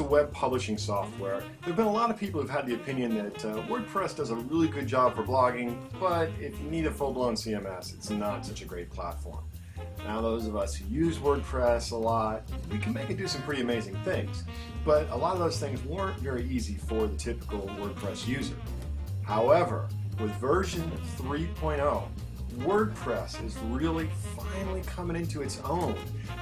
web publishing software. There have been a lot of people who've had the opinion that WordPress does a really good job for blogging, but if you need a full-blown CMS, it's not such a great platform. Now, those of us who use WordPress a lot, we can make it do some pretty amazing things, but a lot of those things weren't very easy for the typical WordPress user. However, with version 3.0, WordPress is really finally coming into its own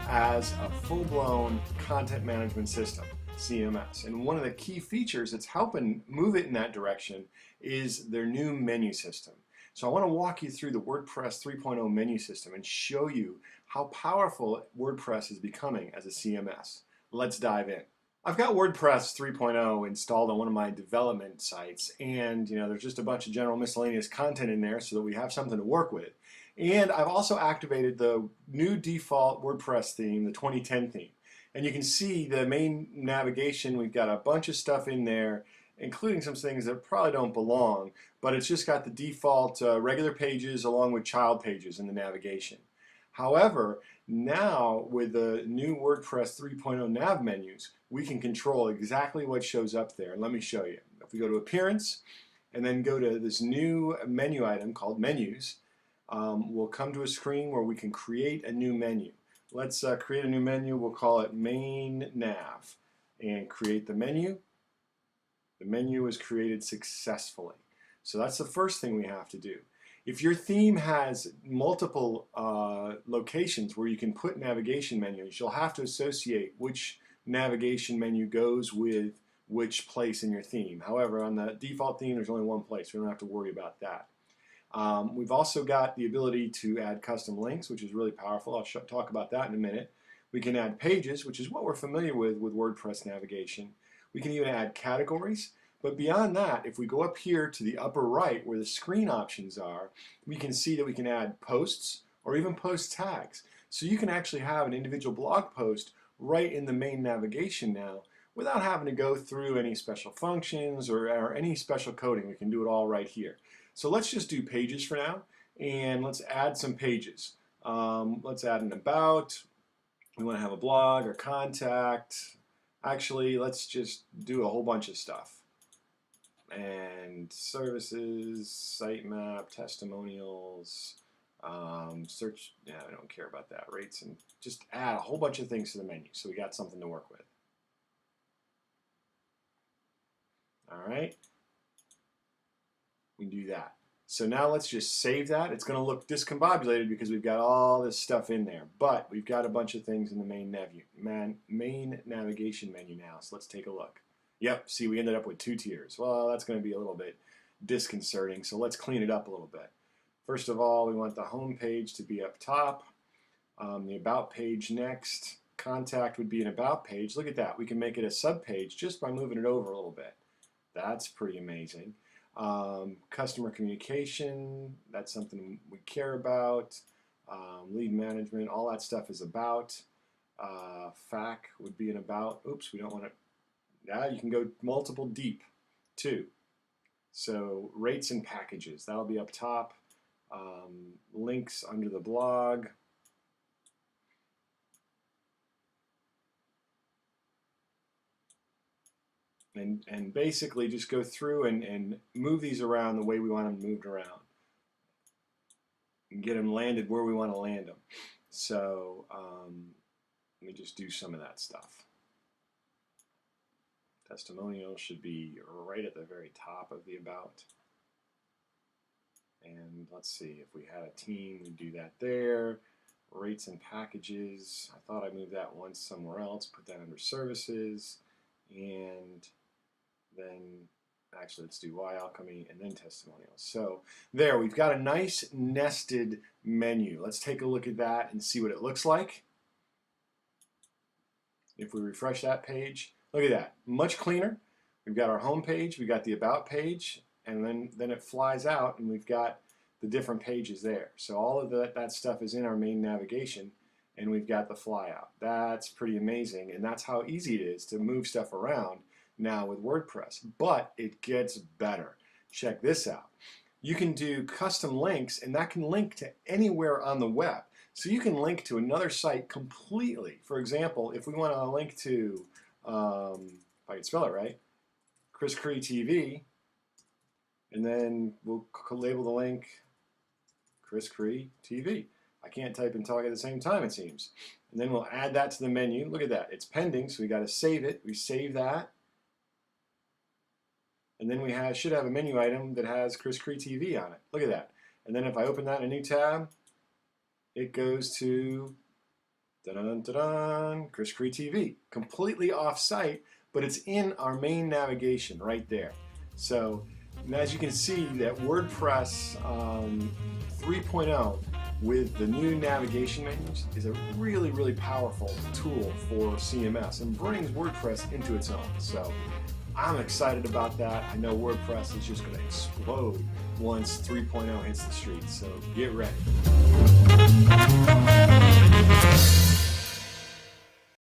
as a full-blown content management system, CMS. And one of the key features that's helping move it in that direction is their new menu system. So I want to walk you through the WordPress 3.0 menu system and show you how powerful WordPress is becoming as a CMS. Let's dive in. I've got WordPress 3.0 installed on one of my development sites, and there's just a bunch of general miscellaneous content in there so that we have something to work with. And I've also activated the new default WordPress theme, the 2010 theme. And you can see the main navigation, we've got a bunch of stuff in there, including some things that probably don't belong, but it's just got the default regular pages along with child pages in the navigation. However, now with the new WordPress 3.0 nav menus, we can control exactly what shows up there. And let me show you. If we go to Appearance and then go to this new menu item called Menus, we'll come to a screen where we can create a new menu. Let's create a new menu. We'll call it Main Nav and create the menu. The menu is created successfully. So that's the first thing we have to do. If your theme has multiple locations where you can put navigation menus, you'll have to associate which navigation menu goes with which place in your theme. However, on the default theme, there's only one place. We don't have to worry about that. We've also got the ability to add custom links, which is really powerful. I'll talk about that in a minute. We can add pages, which is what we're familiar with WordPress navigation. We can even add categories. But beyond that, if we go up here to the upper right where the screen options are, we can see that we can add posts or even post tags. So you can actually have an individual blog post right in the main navigation now without having to go through any special functions or any special coding. We can do it all right here. So let's just do pages for now, and let's add some pages. Let's add an about. We want to have a blog or contact. Actually, let's just do a whole bunch of stuff. And services, sitemap, testimonials, search, I don't care about that, rates, and just add a whole bunch of things to the menu so we got something to work with. Alright, we can do that. So now let's just save that. It's going to look discombobulated because we've got all this stuff in there, but we've got a bunch of things in the main navigation menu now, so let's take a look. Yep, see, we ended up with 2 tiers. Well, that's going to be a little bit disconcerting, so let's clean it up a little bit. First of all, we want the home page to be up top, the about page next, contact would be an about page. Look at that, we can make it a sub page just by moving it over a little bit. That's pretty amazing. Customer communication, that's something we care about. Lead management, all that stuff is about. FAQ would be an about. Oops, we don't want to. Now you can go multiple deep too. So rates and packages, that'll be up top. Links under the blog. And basically just go through and move these around the way we want them moved around. And get them landed where we want to land them. So let me just do some of that stuff. Testimonials should be right at the very top of the about. And let's see, if we had a team, we'd do that there. Rates and packages, I thought I moved that once somewhere else, put that under services, and then actually let's do why alchemy and then testimonials. So there, we've got a nice nested menu. Let's take a look at that and see what it looks like. If we refresh that page, look at that, much cleaner. We've got our home page, we've got the about page, and then it flies out and we've got the different pages there. So all of that stuff is in our main navigation, and we've got the flyout. That's pretty amazing, and that's how easy it is to move stuff around now with WordPress. But it gets better. Check this out. You can do custom links, and that can link to anywhere on the web. So you can link to another site completely. For example, if we want to link to if I can spell it right, Chris Cree TV, and then we'll label the link Chris Cree TV. I can't type and talk at the same time, it seems. And then we'll add that to the menu. Look at that, it's pending, so we got to save it. We save that, and then we should have a menu item that has Chris Cree TV on it. Look at that. And then if I open that in a new tab, it goes to Chris Cree TV. Completely off-site, but it's in our main navigation right there. So, and as you can see, that WordPress 3.0 with the new navigation menus is a really, really powerful tool for CMS and brings WordPress into its own. So I'm excited about that. I know WordPress is just going to explode once 3.0 hits the streets, so get ready.